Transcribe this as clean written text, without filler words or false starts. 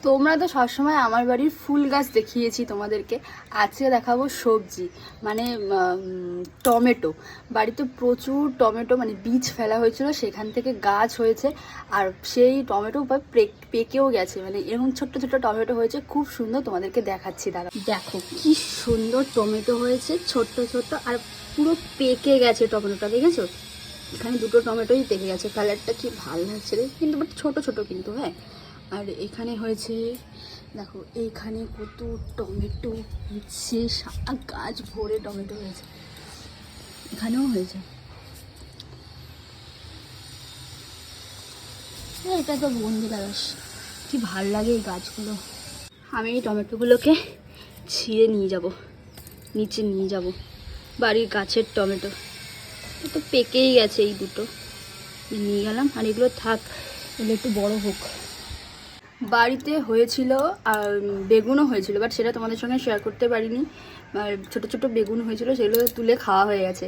তোমরা তো সবসময় আমার বাড়ির ফুল গাছ দেখিয়েছি তোমাদেরকে, আজকে দেখাবো সবজি মানে টমেটো। বাড়িতে প্রচুর টমেটো মানে বীজ ফেলা হয়েছিল, সেখান থেকে গাছ হয়েছে। আর সেই টমেটো পেকেও গেছে, মানে এরকম ছোট্ট ছোট্ট টমেটো হয়েছে, খুব সুন্দর। তোমাদেরকে দেখাচ্ছি, দাঁড়া। দেখো কি সুন্দর টমেটো হয়েছে, ছোট্ট ছোট্ট, আর পুরো পেকে গেছে টমেটোটা, দেখেছো? এখানে দুটো টমেটোই পেকে গেছে, কালারটা কি ভালো লাগছে রে, কিন্তু বাট ছোটো ছোটো কিন্তু, হ্যাঁ। আর এখানে হয়েছে, দেখো এইখানে কত টমেটো হচ্ছে, সারা গাছ ভরে টমেটো হয়েছে, এখানেও হয়েছে। হ্যাঁ, এটা তো বন্ধু গাছ, কি ভাল লাগে এই গাছগুলো। আমি এই টমেটোগুলোকে ছিঁড়ে নিয়ে যাব, নিচে নিয়ে যাব। বাড়ির গাছের টমেটো তো পেকেই গেছে, এই দুটো নিয়ে গেলাম। আর এগুলো থাক, এগুলো একটু বড় হোক। বাড়িতে হয়েছিল আর বেগুনও হয়েছিল, বাট সেটা তোমাদের সঙ্গে শেয়ার করতে পারিনি। আর ছোটো ছোটো বেগুন হয়েছিল, সেগুলো তুলে খাওয়া হয়ে গেছে।